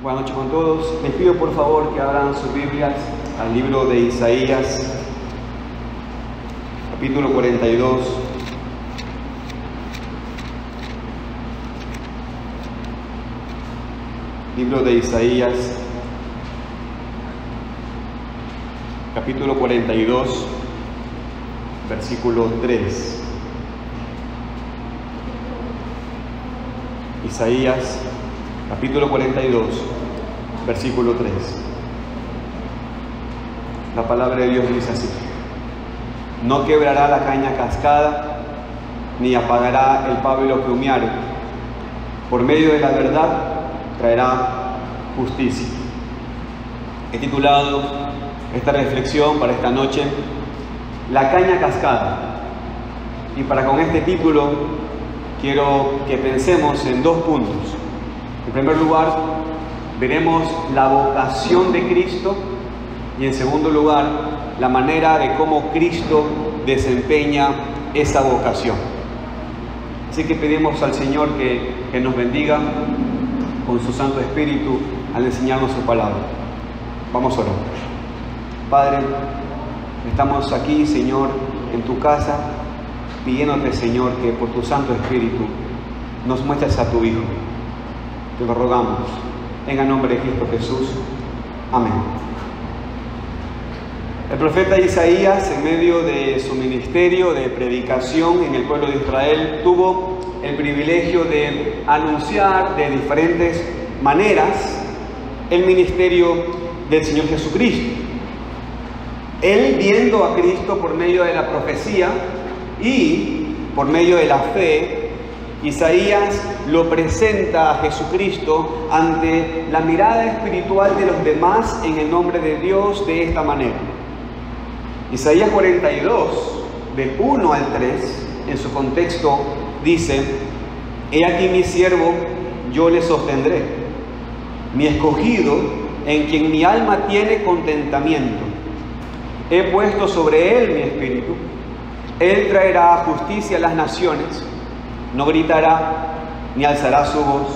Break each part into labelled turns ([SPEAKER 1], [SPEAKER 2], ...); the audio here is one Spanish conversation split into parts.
[SPEAKER 1] Buenas noches con todos. Les pido por favor que abran sus Biblias al libro de Isaías, capítulo 42. Libro de Isaías, capítulo 42, versículo 3. Isaías, capítulo 42, versículo 3. La palabra de Dios dice así: no quebrará la caña cascada, ni apagará el pábilo que humeare. Por medio de la verdad traerá justicia. He titulado esta reflexión para esta noche La caña cascada. Y para con este título quiero que pensemos en dos puntos. En primer lugar, veremos la vocación de Cristo y en segundo lugar, la manera de cómo Cristo desempeña esa vocación. Así que pedimos al Señor que nos bendiga con su Santo Espíritu al enseñarnos su palabra. Vamos a orar. Padre, estamos aquí, Señor, en tu casa, pidiéndote, Señor, que por tu Santo Espíritu nos muestres a tu Hijo. Te lo rogamos, en el nombre de Cristo Jesús. Amén. El profeta Isaías, en medio de su ministerio de predicación en el pueblo de Israel, tuvo el privilegio de anunciar de diferentes maneras el ministerio del Señor Jesucristo. Él, viendo a Cristo por medio de la profecía y por medio de la fe, Isaías lo presenta a Jesucristo ante la mirada espiritual de los demás en el nombre de Dios de esta manera. Isaías 42, del 1 al 3, en su contexto, dice: he aquí mi siervo, yo le sostendré, mi escogido, en quien mi alma tiene contentamiento. He puesto sobre él mi espíritu. Él traerá justicia a las naciones. No gritará, ni alzará su voz,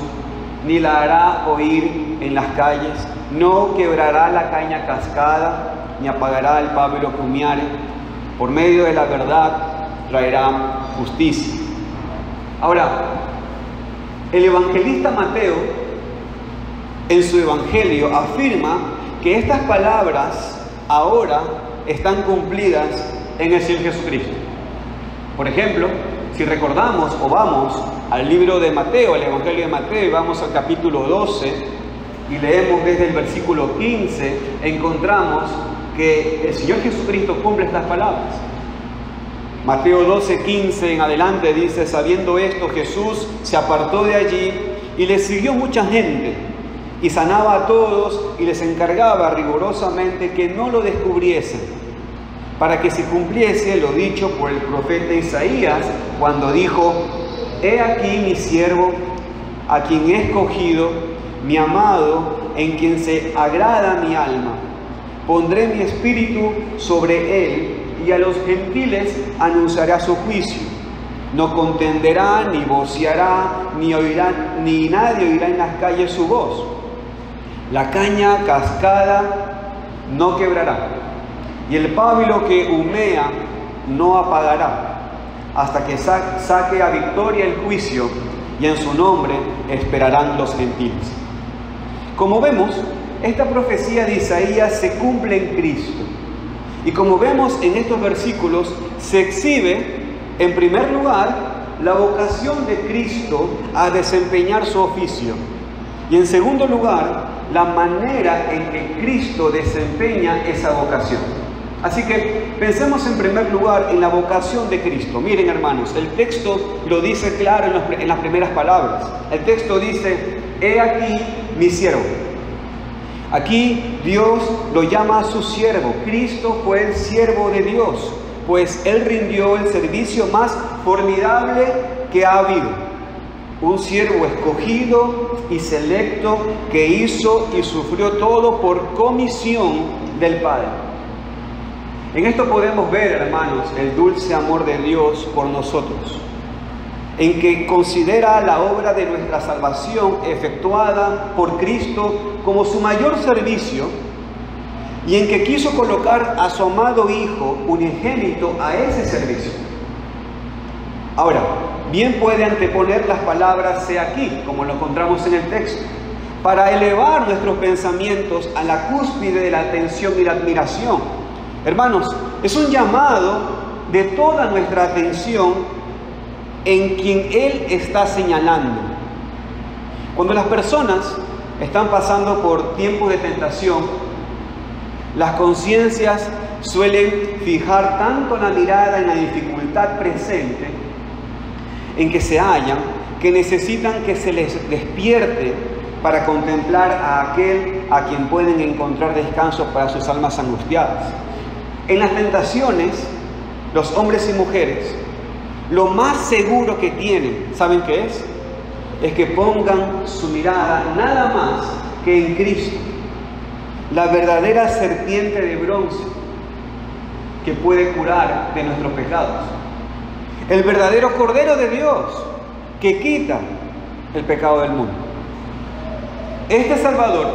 [SPEAKER 1] ni la hará oír en las calles. No quebrará la caña cascada, ni apagará el pábilo que humeare. Por medio de la verdad traerá justicia. Ahora, el evangelista Mateo, en su evangelio, afirma que estas palabras ahora están cumplidas en el Señor Jesucristo. Por ejemplo, si recordamos o vamos al libro de Mateo, al evangelio de Mateo, y vamos al capítulo 12 y leemos desde el versículo 15, encontramos que el Señor Jesucristo cumple estas palabras. Mateo 12, 15 en adelante dice: sabiendo esto, Jesús se apartó de allí y le siguió mucha gente, y sanaba a todos y les encargaba rigurosamente que no lo descubriesen, para que se cumpliese lo dicho por el profeta Isaías, cuando dijo: he aquí mi siervo, a quien he escogido, mi amado, en quien se agrada mi alma. Pondré mi espíritu sobre él, y a los gentiles anunciará su juicio. No contenderá, ni voceará, ni nadie oirá en las calles su voz. La caña cascada no quebrará, y el pábilo que humea no apagará, hasta que saque a victoria el juicio, y en su nombre esperarán los gentiles. Como vemos, esta profecía de Isaías se cumple en Cristo. Y como vemos en estos versículos, se exhibe, en primer lugar, la vocación de Cristo a desempeñar su oficio. Y en segundo lugar, la manera en que Cristo desempeña esa vocación. Así que pensemos en primer lugar en la vocación de Cristo. Miren, hermanos, el texto lo dice claro en las primeras palabras. El texto dice: he aquí mi siervo. Aquí Dios lo llama a su siervo. Cristo fue el siervo de Dios, pues Él rindió el servicio más formidable que ha habido. Un siervo escogido y selecto que hizo y sufrió todo por comisión del Padre. En esto podemos ver, hermanos, el dulce amor de Dios por nosotros. en que considera la obra de nuestra salvación efectuada por Cristo como su mayor servicio y en que quiso colocar a su amado Hijo unigénito a ese servicio. Ahora, bien puede anteponer las palabras "he aquí", como lo encontramos en el texto, para elevar nuestros pensamientos a la cúspide de la atención y la admiración. Hermanos, es un llamado de toda nuestra atención en quien Él está señalando. Cuando las personas están pasando por tiempos de tentación, las conciencias suelen fijar tanto la mirada en la dificultad presente en que se hallan, que necesitan que se les despierte para contemplar a aquel a quien pueden encontrar descanso para sus almas angustiadas. En las tentaciones, los hombres y mujeres, lo más seguro que tienen, ¿saben qué es? Es que pongan su mirada nada más que en Cristo, la verdadera serpiente de bronce que puede curar de nuestros pecados, el verdadero Cordero de Dios que quita el pecado del mundo. Este Salvador,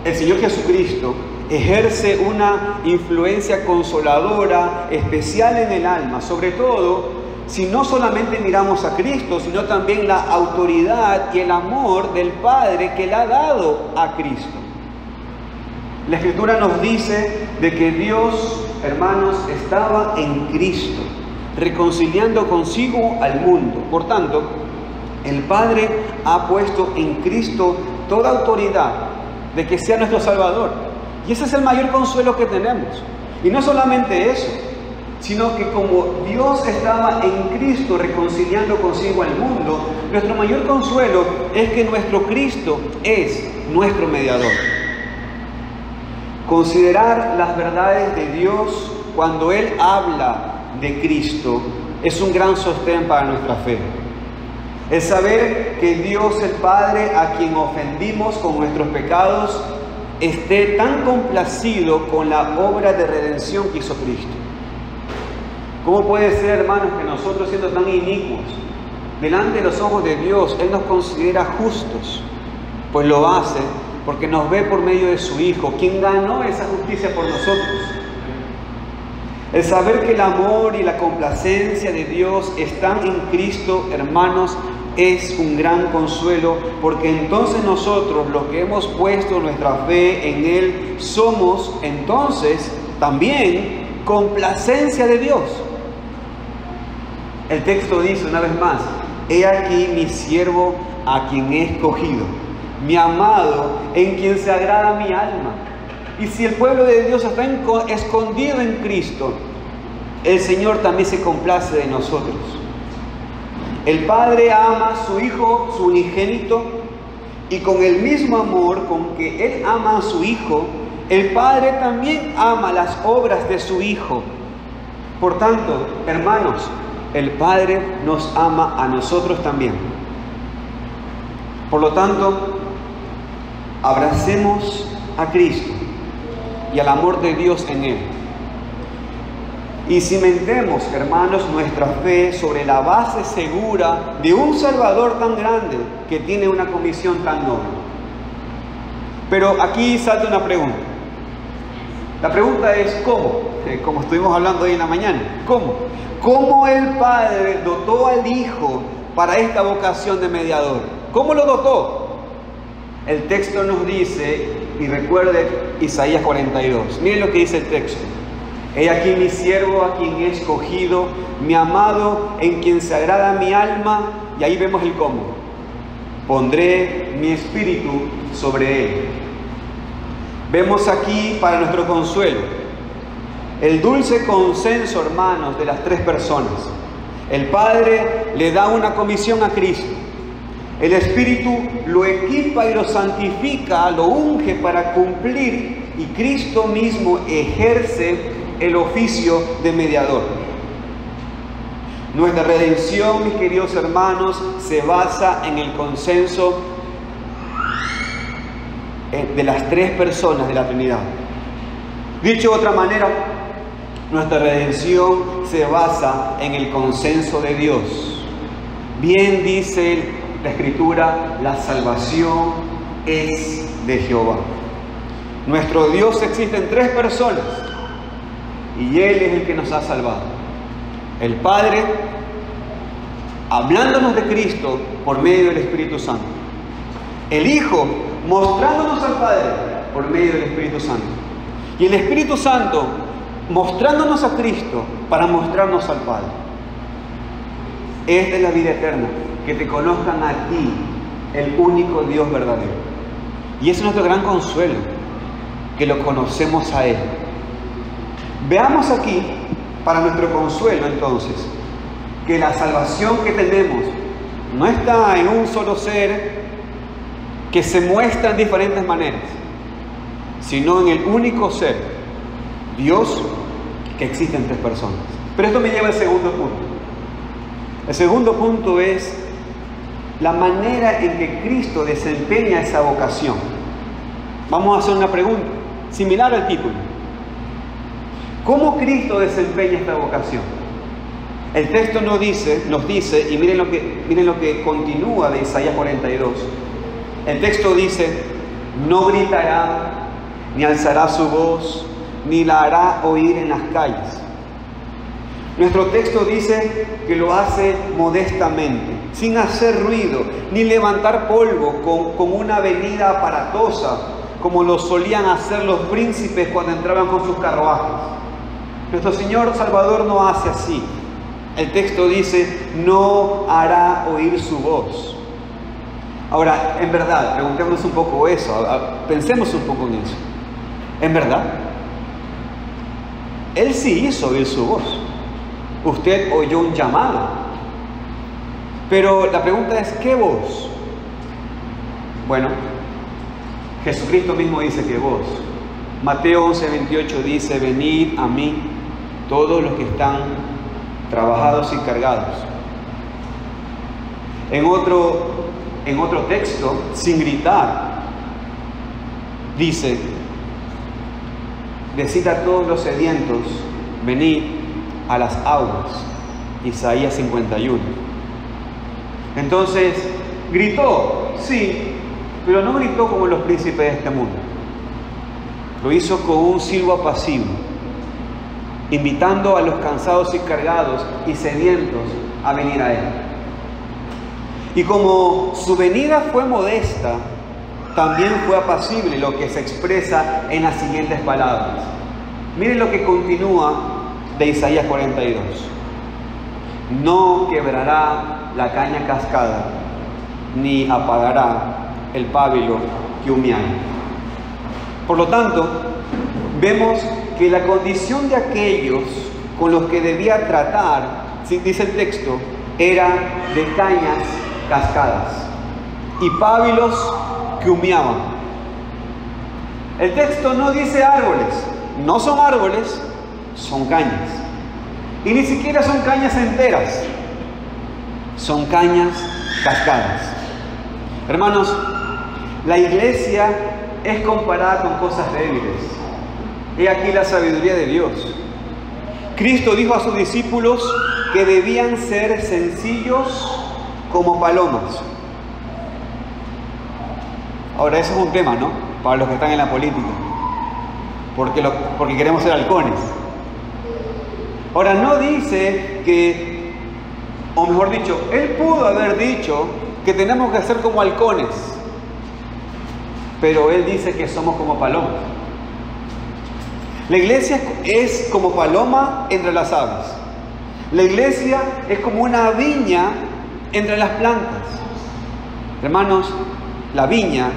[SPEAKER 1] el Señor Jesucristo, ejerce una influencia consoladora especial en el alma, sobre todo si no solamente miramos a Cristo, sino también la autoridad y el amor del Padre que le ha dado a Cristo. La Escritura nos dice de que Dios, hermanos, estaba en Cristo, reconciliando consigo al mundo. Por tanto, el Padre ha puesto en Cristo toda autoridad de que sea nuestro Salvador. Y ese es el mayor consuelo que tenemos. Y no solamente eso, sino que como Dios estaba en Cristo reconciliando consigo al mundo, nuestro mayor consuelo es que nuestro Cristo es nuestro mediador. Considerar las verdades de Dios cuando Él habla de Cristo es un gran sostén para nuestra fe. El saber que Dios el Padre, a quien ofendimos con nuestros pecados, esté tan complacido con la obra de redención que hizo Cristo. ¿Cómo puede ser, hermanos, que nosotros, siendo tan inicuos, delante de los ojos de Dios, Él nos considera justos? Pues lo hace porque nos ve por medio de su Hijo, quien ganó esa justicia por nosotros. El saber que el amor y la complacencia de Dios están en Cristo, hermanos, es un gran consuelo, porque entonces nosotros, los que hemos puesto nuestra fe en Él, somos entonces también complacencia de Dios. El texto dice una vez más: he aquí mi siervo a quien he escogido, mi amado en quien se agrada mi alma. Y si el pueblo de Dios está escondido en Cristo, el Señor también se complace de nosotros. El Padre ama a su Hijo, su unigénito, y con el mismo amor con que Él ama a su Hijo, el Padre también ama las obras de su Hijo. Por tanto, hermanos, el Padre nos ama a nosotros también. Por lo tanto, abracemos a Cristo y al amor de Dios en Él. Y cimentemos, hermanos, nuestra fe sobre la base segura de un Salvador tan grande que tiene una comisión tan noble. Pero aquí salta una pregunta. La pregunta es ¿cómo? Como estuvimos hablando hoy en la mañana. ¿Cómo? ¿Cómo el Padre dotó al Hijo para esta vocación de mediador? ¿Cómo lo dotó? El texto nos dice, y recuerde Isaías 42. Miren lo que dice el texto. He aquí mi siervo a quien he escogido, mi amado en quien se agrada mi alma. Y ahí vemos el cómo. Pondré mi espíritu sobre él. Vemos aquí, para nuestro consuelo, el dulce consenso, hermanos, de las tres personas. El Padre le da una comisión a Cristo. El Espíritu lo equipa y lo santifica, lo unge para cumplir, y Cristo mismo ejerce el oficio de mediador. Nuestra redención, mis queridos hermanos, se basa en el consenso de las tres personas de la Trinidad. Dicho de otra manera, nuestra redención se basa en el consenso de Dios. Bien dice la Escritura, la salvación es de Jehová. Nuestro Dios existe en tres personas y Él es el que nos ha salvado. El Padre, hablándonos de Cristo por medio del Espíritu Santo. El Hijo, mostrándonos al Padre por medio del Espíritu Santo. Y el Espíritu Santo, mostrándonos a Cristo para mostrarnos al Padre. Es de la vida eterna que te conozcan a ti, el único Dios verdadero. Y ese es nuestro gran consuelo, que lo conocemos a Él. Veamos aquí, para nuestro consuelo entonces, que la salvación que tenemos no está en un solo ser que se muestra en diferentes maneras, sino en el único ser, Dios, que existe en tres personas. Pero esto me lleva al segundo punto. El segundo punto es la manera en que Cristo desempeña esa vocación. Vamos a hacer una pregunta similar al título. ¿Cómo Cristo desempeña esta vocación? El texto nos dice, y miren lo que continúa de Isaías 42. El texto dice: no gritará, ni alzará su voz, ni la hará oír en las calles. Nuestro texto dice que lo hace modestamente, sin hacer ruido, ni levantar polvo con una venida aparatosa, como lo solían hacer los príncipes cuando entraban con sus carruajes. Nuestro Señor Salvador no hace así. El texto dice: no hará oír su voz. Ahora, en verdad, preguntémonos un poco eso, pensemos un poco en eso. En verdad, Él sí hizo oír su voz. Usted oyó un llamado. Pero la pregunta es: ¿qué voz? Bueno, Jesucristo mismo dice que voz. Mateo 11:28 dice: venid a mí todos los que están trabajados y cargados. En otro texto, sin gritar, dice: decid a todos los sedientos, venid a las aguas. Isaías 51. Entonces, gritó, sí, pero no gritó como los príncipes de este mundo. Lo hizo con un silbo apacible, invitando a los cansados y cargados y sedientos a venir a Él. Y como su venida fue modesta, también fue apacible, lo que se expresa en las siguientes palabras. Miren lo que continúa de Isaías 42. No quebrará la caña cascada, ni apagará el pábilo que humeara. Por lo tanto, vemos que la condición de aquellos con los que debía tratar, dice el texto, era de cañas cascadas y pábilos que humeaban. El texto no dice árboles, no son árboles, son cañas. Y ni siquiera son cañas enteras, son cañas cascadas. Hermanos, la iglesia es comparada con cosas débiles. He aquí la sabiduría de Dios. Cristo dijo a sus discípulos que debían ser sencillos como palomas. Ahora, eso es un tema, ¿no? Para los que están en la política. Porque queremos ser halcones. Ahora, no dice que, o mejor dicho, Él pudo haber dicho que tenemos que ser como halcones. Pero Él dice que somos como palomas. La iglesia es como paloma entre las aves. La iglesia es como una viña entre las plantas. Hermanos, la viña,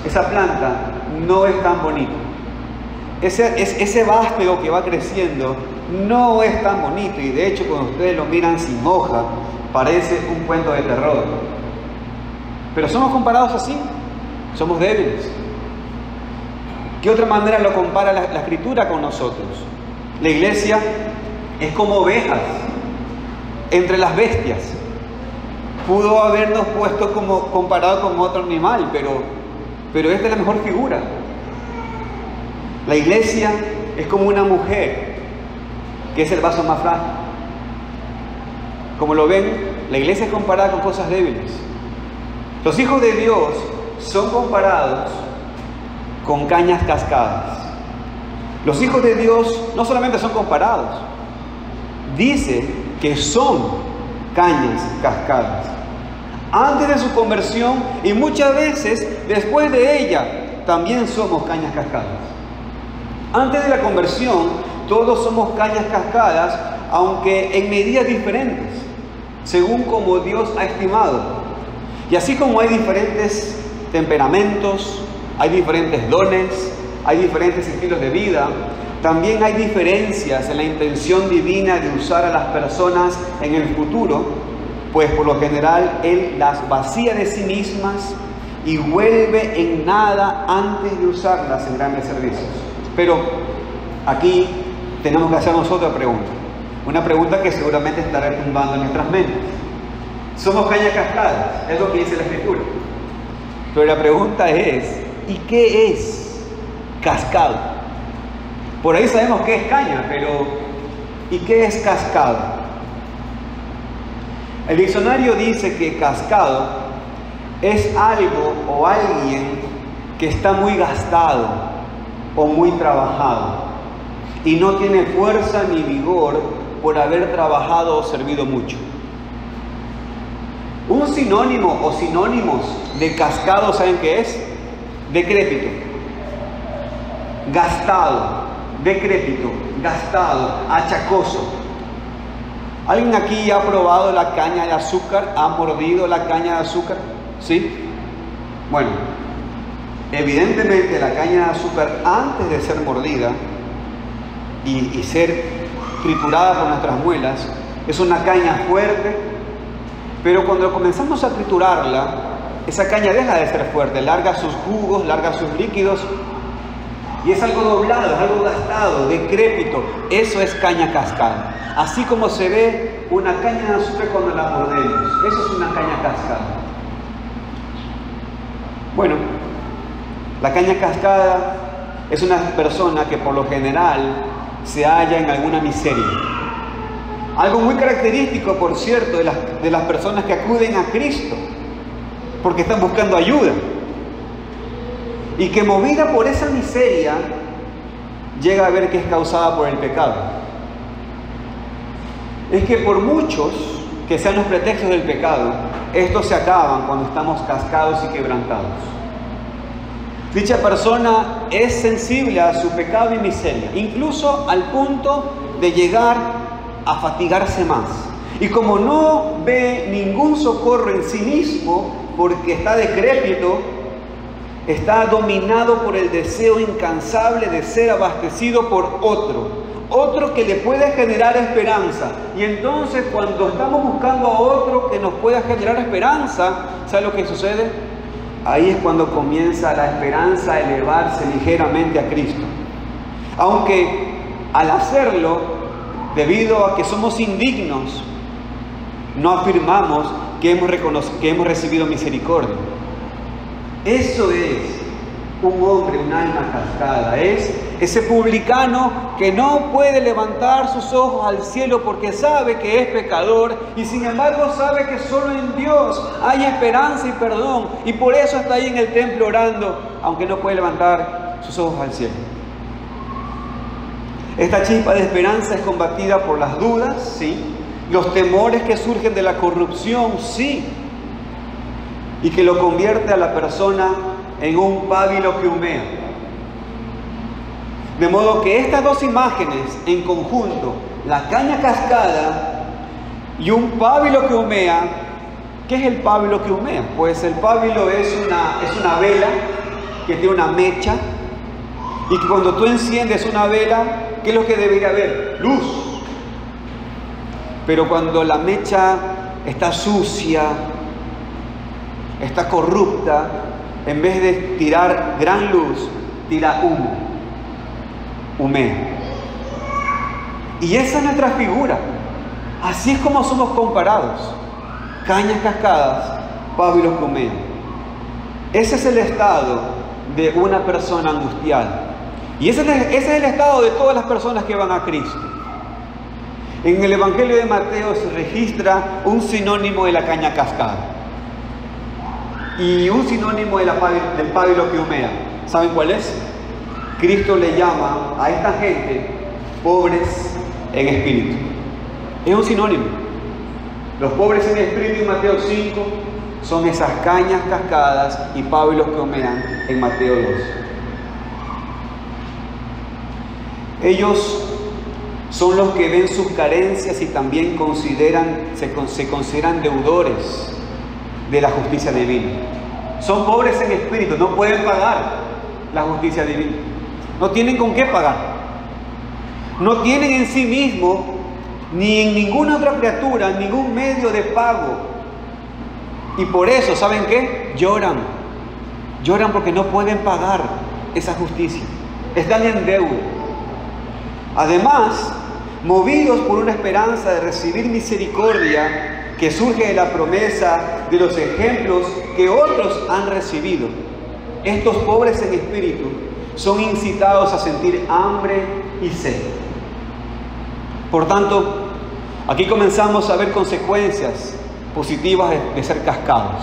[SPEAKER 1] esa planta, no es tan bonita. Ese vástago que va creciendo no es tan bonito. Y de hecho, cuando ustedes lo miran sin hoja, parece un cuento de terror. Pero somos comparados así. Somos débiles. ¿Qué otra manera lo compara la Escritura con nosotros? La iglesia es como ovejas entre las bestias. Pudo habernos puesto como comparado con otro animal, pero esta es la mejor figura. La iglesia es como una mujer, que es el vaso más frágil. Como lo ven, la iglesia es comparada con cosas débiles. Los hijos de Dios son comparados con cañas cascadas. Los hijos de Dios no solamente son comparados, dice que son cañas cascadas. Antes de su conversión y muchas veces después de ella, también somos cañas cascadas. Antes de la conversión, todos somos cañas cascadas, aunque en medidas diferentes, según como Dios ha estimado. Y así como hay diferentes temperamentos, hay diferentes dones, hay diferentes estilos de vida, también hay diferencias en la intención divina de usar a las personas en el futuro, pues por lo general Él las vacía de sí mismas y vuelve en nada antes de usarlas en grandes servicios. Pero aquí tenemos que hacernos otra pregunta, una pregunta que seguramente estará retumbando en nuestras mentes. Somos cañas cascadas, es lo que dice la Escritura. Pero la pregunta es, ¿y qué es cascado? Por ahí sabemos qué es caña, pero ¿y qué es cascado? El diccionario dice que cascado es algo o alguien que está muy gastado o muy trabajado y no tiene fuerza ni vigor por haber trabajado o servido mucho. Un sinónimo o sinónimos de cascado, ¿saben qué es? Decrépito, gastado, decrépito, gastado, achacoso. ¿Alguien aquí ha probado la caña de azúcar? ¿Ha mordido la caña de azúcar? ¿Sí? Bueno, evidentemente la caña de azúcar, antes de ser mordida y ser triturada por nuestras muelas, es una caña fuerte, pero cuando comenzamos a triturarla, esa caña deja de ser fuerte, larga sus jugos, larga sus líquidos, y es algo doblado, es algo gastado, decrépito. Eso es caña cascada. Así como se ve una caña de azúcar cuando la mordemos, eso es una caña cascada. Bueno, la caña cascada es una persona que por lo general se halla en alguna miseria. Algo muy característico, por cierto, de las personas que acuden a Cristo, porque están buscando ayuda. Y que movida por esa miseria, llega a ver que es causada por el pecado. Es que por muchos que sean los pretextos del pecado, estos se acaban cuando estamos cascados y quebrantados. Dicha persona es sensible a su pecado y miseria, incluso al punto de llegar a fatigarse más. Y como no ve ningún socorro en sí mismo, porque está decrépito, está dominado por el deseo incansable de ser abastecido por otro que le puede generar esperanza. Y entonces cuando estamos buscando a otro que nos pueda generar esperanza, ¿sabe lo que sucede? Ahí es cuando comienza la esperanza a elevarse ligeramente a Cristo. Aunque al hacerlo, debido a que somos indignos, no afirmamos que hemos recibido misericordia. Eso es un hombre, un alma cascada. Es ese publicano que no puede levantar sus ojos al cielo porque sabe que es pecador y sin embargo sabe que solo en Dios hay esperanza y perdón, y por eso está ahí en el templo orando, aunque no puede levantar sus ojos al cielo. Esta chispa de esperanza es combatida por las dudas, sí, los temores que surgen de la corrupción, sí, y que lo convierte a la persona en un pábilo que humea. De modo que estas dos imágenes en conjunto, la caña cascada y un pábilo que humea, ¿qué es el pábilo que humea? Pues el pábilo es una vela que tiene una mecha, y que cuando tú enciendes una vela, ¿qué es lo que debería haber? Luz. Pero cuando la mecha está sucia, está corrupta, en vez de tirar gran luz, tira humo, humea. Y esa es nuestra figura. Así es como somos comparados. Cañas cascadas, pábilos que humean. Ese es el estado de una persona angustiada. Y ese es el estado de todas las personas que van a Cristo. En el Evangelio de Mateo se registra un sinónimo de la caña cascada y un sinónimo del pábilo que humea. ¿Saben cuál es? Cristo le llama a esta gente pobres en espíritu. Es un sinónimo. Los pobres en espíritu en Mateo 5 son esas cañas cascadas y pábilos que humean en Mateo 2. Ellos son los que ven sus carencias y también se consideran deudores de la justicia divina. Son pobres en espíritu, no pueden pagar la justicia divina. No tienen con qué pagar. No tienen en sí mismos, ni en ninguna otra criatura, ningún medio de pago. Y por eso, ¿saben qué? Lloran. Lloran porque no pueden pagar esa justicia. Están en deuda. Además, movidos por una esperanza de recibir misericordia que surge de la promesa de los ejemplos que otros han recibido, estos pobres en espíritu son incitados a sentir hambre y sed. Por tanto, aquí comenzamos a ver consecuencias positivas de ser cascados.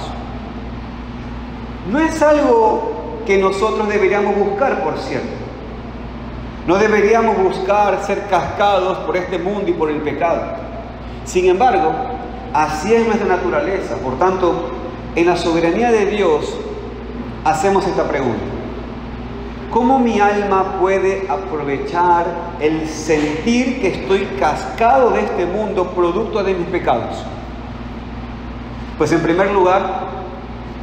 [SPEAKER 1] No es algo que nosotros deberíamos buscar, por cierto. No deberíamos buscar ser cascados por este mundo y por el pecado. Sin embargo, así es nuestra naturaleza. Por tanto, en la soberanía de Dios, hacemos esta pregunta: ¿cómo mi alma puede aprovechar el sentir que estoy cascado de este mundo producto de mis pecados? Pues en primer lugar,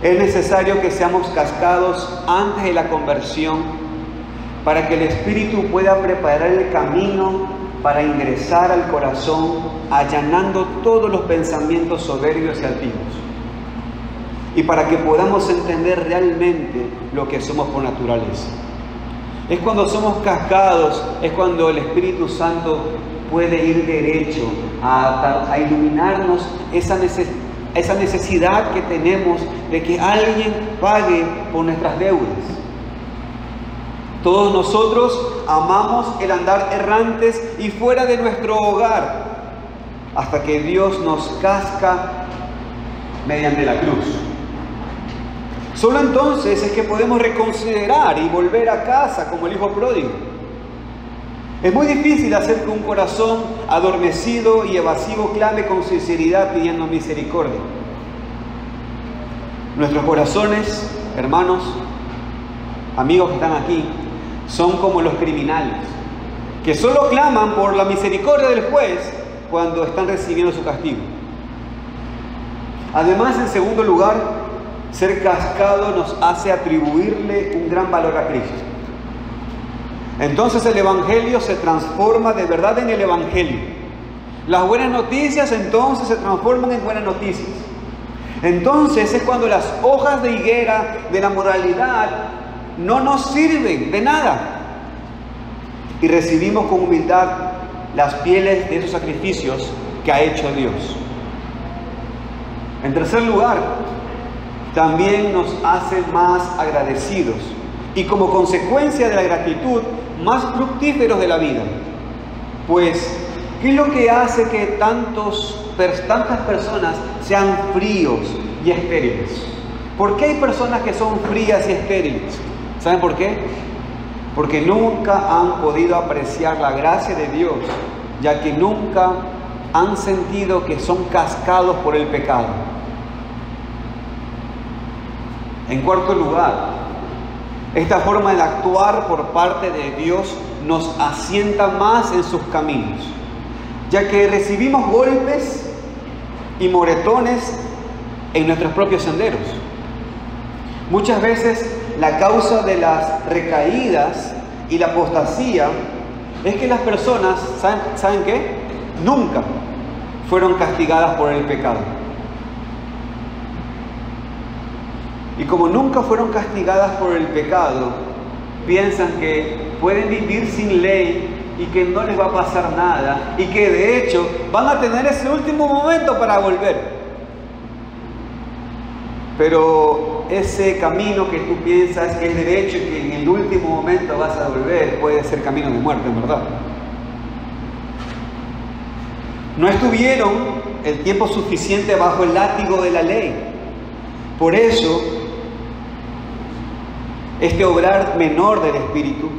[SPEAKER 1] es necesario que seamos cascados antes de la conversión para que el Espíritu pueda preparar el camino para ingresar al corazón, allanando todos los pensamientos soberbios y altivos. Y para que podamos entender realmente lo que somos por naturaleza. Es cuando somos cascados, es cuando el Espíritu Santo puede ir derecho a iluminarnos esa necesidad que tenemos de que alguien pague por nuestras deudas. Todos nosotros amamos el andar errantes y fuera de nuestro hogar, hasta que Dios nos casca mediante la cruz. Solo entonces es que podemos reconsiderar y volver a casa como el hijo pródigo. Es muy difícil hacer que un corazón adormecido y evasivo clame con sinceridad pidiendo misericordia. Nuestros corazones, hermanos, amigos que están aquí, son como los criminales, que solo claman por la misericordia del juez cuando están recibiendo su castigo. Además, en segundo lugar, ser cascado nos hace atribuirle un gran valor a Cristo. Entonces el Evangelio se transforma de verdad en el Evangelio. Las buenas noticias entonces se transforman en buenas noticias. Entonces es cuando las hojas de higuera de la moralidad no nos sirven de nada y recibimos con humildad las pieles de esos sacrificios que ha hecho Dios. En tercer lugar, también nos hace más agradecidos y como consecuencia de la gratitud, más fructíferos de la vida. Pues, ¿qué es lo que hace que tantas personas sean fríos y estériles? ¿Por qué hay personas que son frías y estériles? ¿Saben por qué? Porque nunca han podido apreciar la gracia de Dios, ya que nunca han sentido que son cascados por el pecado. En cuarto lugar, esta forma de actuar por parte de Dios nos asienta más en sus caminos, ya que recibimos golpes y moretones en nuestros propios senderos. Muchas veces la causa de las recaídas y la apostasía es que las personas, ¿saben qué? Nunca fueron castigadas por el pecado. Y como nunca fueron castigadas por el pecado, piensan que pueden vivir sin ley y que no les va a pasar nada y que de hecho van a tener ese último momento para volver. Pero ese camino que tú piensas que es derecho y que en el último momento vas a volver puede ser camino de muerte, en verdad. No estuvieron el tiempo suficiente bajo el látigo de la ley. Por eso, este obrar menor del Espíritu,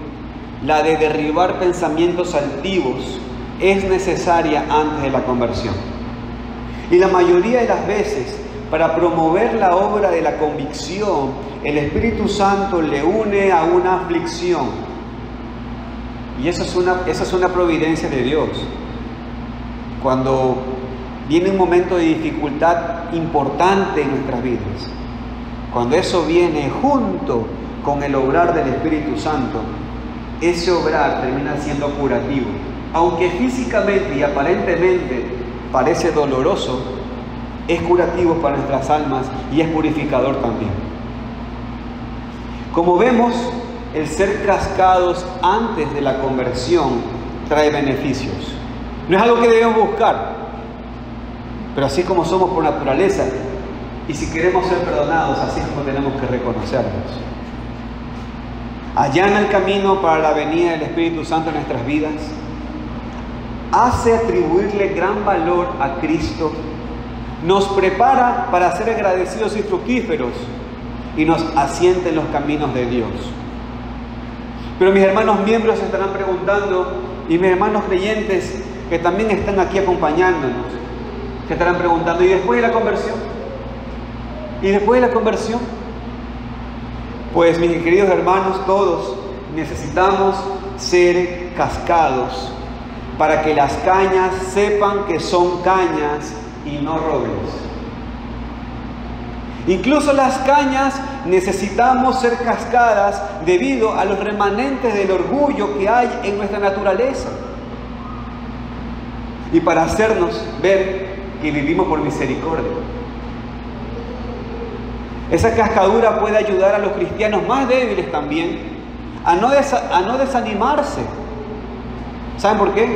[SPEAKER 1] la de derribar pensamientos altivos, es necesaria antes de la conversión. Y la mayoría de las veces, para promover la obra de la convicción, el Espíritu Santo le une a una aflicción. Y esa es una providencia de Dios. Cuando viene un momento de dificultad importante en nuestras vidas, cuando eso viene junto con el obrar del Espíritu Santo, ese obrar termina siendo curativo. Aunque físicamente y aparentemente parece doloroso, es curativo para nuestras almas y es purificador también. Como vemos, el ser cascados antes de la conversión trae beneficios. No es algo que debemos buscar, pero así como somos por naturaleza, y si queremos ser perdonados, así como tenemos que reconocernos. Allana el camino para la venida del Espíritu Santo en nuestras vidas, hace atribuirle gran valor a Cristo, nos prepara para ser agradecidos y fructíferos y nos asienta en los caminos de Dios. Pero mis hermanos miembros se estarán preguntando, y mis hermanos creyentes que también están aquí acompañándonos, se estarán preguntando, ¿y después de la conversión? ¿Y después de la conversión? Pues mis queridos hermanos, todos necesitamos ser cascados para que las cañas sepan que son cañas y no robles. Incluso las cañas necesitamos ser cascadas debido a los remanentes del orgullo que hay en nuestra naturaleza. Y para hacernos ver que vivimos por misericordia. Esa cascadura puede ayudar a los cristianos más débiles también a no desanimarse. ¿Saben por qué?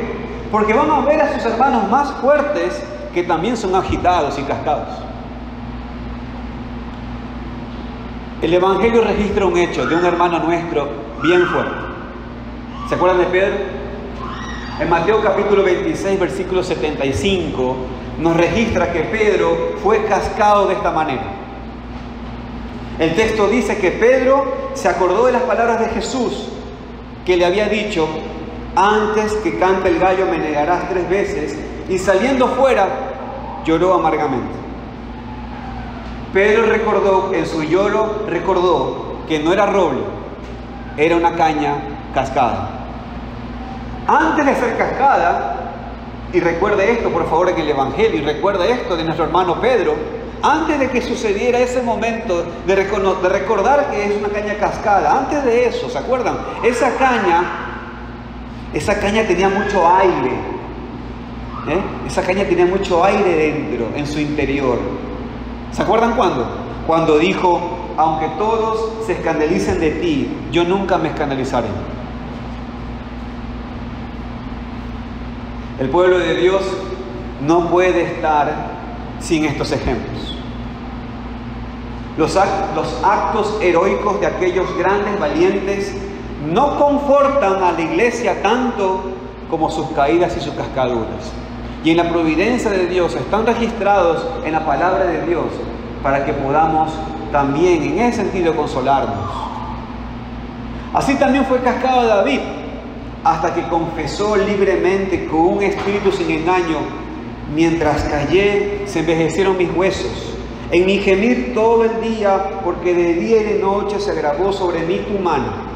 [SPEAKER 1] Porque van a ver a sus hermanos más fuertes que también son agitados y cascados. El Evangelio registra un hecho de un hermano nuestro bien fuerte. ¿Se acuerdan de Pedro? En Mateo capítulo 26, versículo 75, nos registra que Pedro fue cascado de esta manera. El texto dice que Pedro se acordó de las palabras de Jesús, que le había dicho: antes que cante el gallo me negarás 3 veces, y saliendo fuera lloró amargamente. Pedro en su lloro recordó que no era roble, era una caña cascada. Antes de ser cascada, y recuerde esto por favor en el Evangelio, y recuerde esto de nuestro hermano Pedro, antes de que sucediera ese momento de recordar que es una caña cascada, antes de eso, ¿se acuerdan? Esa caña tenía mucho aire, esa caña tenía mucho aire dentro, en su interior. ¿Se acuerdan cuándo? Cuando dijo: aunque todos se escandalicen de ti, yo nunca me escandalizaré. El pueblo de Dios no puede estar sin estos ejemplos. Los actos heroicos de aquellos grandes valientes no confortan a la iglesia tanto como sus caídas y sus cascaduras. Y en la providencia de Dios están registrados en la palabra de Dios para que podamos también en ese sentido consolarnos. Así también fue cascado David, hasta que confesó libremente con un espíritu sin engaño: mientras callé, se envejecieron mis huesos. En mi gemir todo el día, porque de día y de noche se agravó sobre mí tu mano.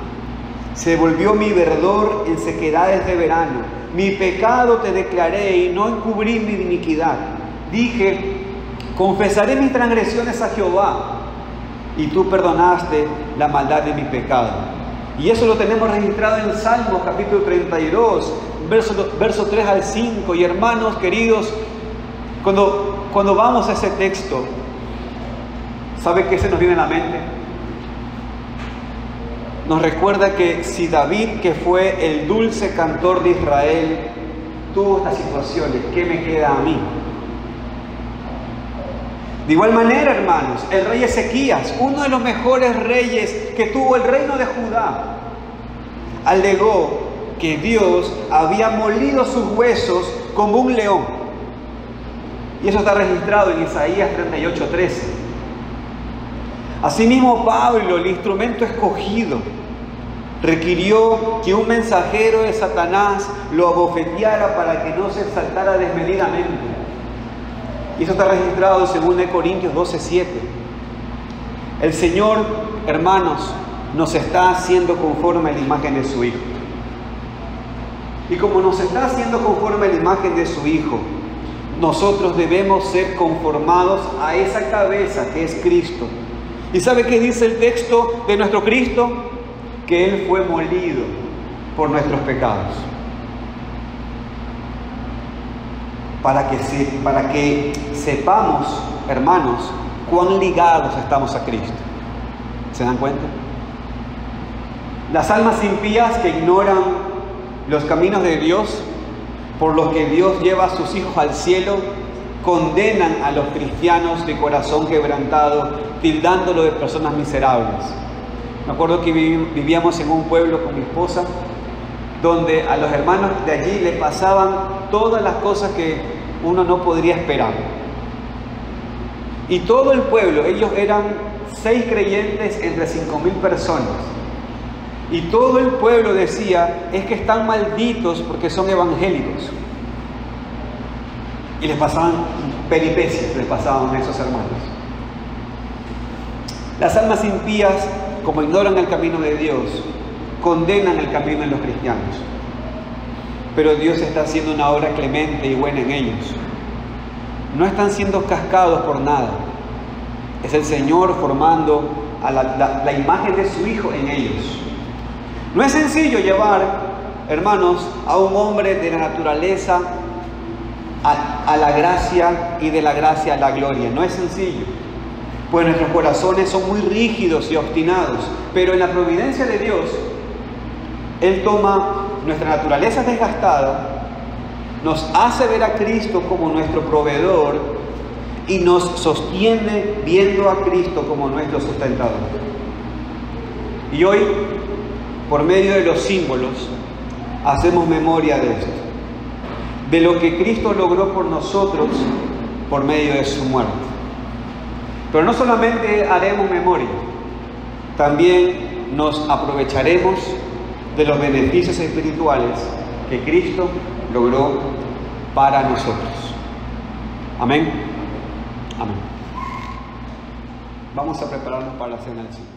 [SPEAKER 1] Se volvió mi verdor en sequedades de verano. Mi pecado te declaré y no encubrí mi iniquidad. Dije: confesaré mis transgresiones a Jehová, y tú perdonaste la maldad de mi pecado. Y eso lo tenemos registrado en Salmos capítulo 32, verso 3 al 5. Y hermanos queridos, cuando vamos a ese texto, ¿sabe qué se nos viene a la mente? Nos recuerda que si David, que fue el dulce cantor de Israel, tuvo estas situaciones, ¿qué me queda a mí? De igual manera, hermanos, el rey Ezequías, uno de los mejores reyes que tuvo el reino de Judá, alegó que Dios había molido sus huesos como un león Y eso está registrado en Isaías 38:13. Asimismo, Pablo, el instrumento escogido, requirió que un mensajero de Satanás lo abofeteara para que no se exaltara desmedidamente. Y eso está registrado en 2 Corintios 12:7. El Señor, hermanos, nos está haciendo conforme a la imagen de su Hijo. Y como nos está haciendo conforme a la imagen de su Hijo, nosotros debemos ser conformados a esa cabeza que es Cristo. ¿Y sabe qué dice el texto de nuestro Cristo? Que Él fue molido por nuestros pecados. Para que sepamos, hermanos, cuán ligados estamos a Cristo. ¿Se dan cuenta? Las almas impías que ignoran los caminos de Dios, por los que Dios lleva a sus hijos al cielo, condenan a los cristianos de corazón quebrantado, tildándolo de personas miserables. Me acuerdo que vivíamos en un pueblo con mi esposa, donde a los hermanos de allí le pasaban todas las cosas que uno no podría esperar. Y todo el pueblo, ellos eran 6 creyentes entre 5.000 personas. Y todo el pueblo decía, es que están malditos porque son evangélicos. Y les pasaban peripecias, les pasaban a esos hermanos. Las almas impías, como ignoran el camino de Dios, condenan el camino de los cristianos. Pero Dios está haciendo una obra clemente y buena en ellos. No están siendo cascados por nada. Es el Señor formando a la imagen de su Hijo en ellos. No es sencillo llevar, hermanos, a un hombre de la naturaleza a la gracia y de la gracia a la gloria. No es sencillo, pues nuestros corazones son muy rígidos y obstinados. Pero en la providencia de Dios, Él toma nuestra naturaleza desgastada, nos hace ver a Cristo como nuestro proveedor y nos sostiene viendo a Cristo como nuestro sustentador. Y hoy, por medio de los símbolos, hacemos memoria de esto, de lo que Cristo logró por nosotros por medio de su muerte. Pero no solamente haremos memoria, también nos aprovecharemos de los beneficios espirituales que Cristo logró para nosotros. Amén. Amén. Vamos a prepararnos para la cena del Señor.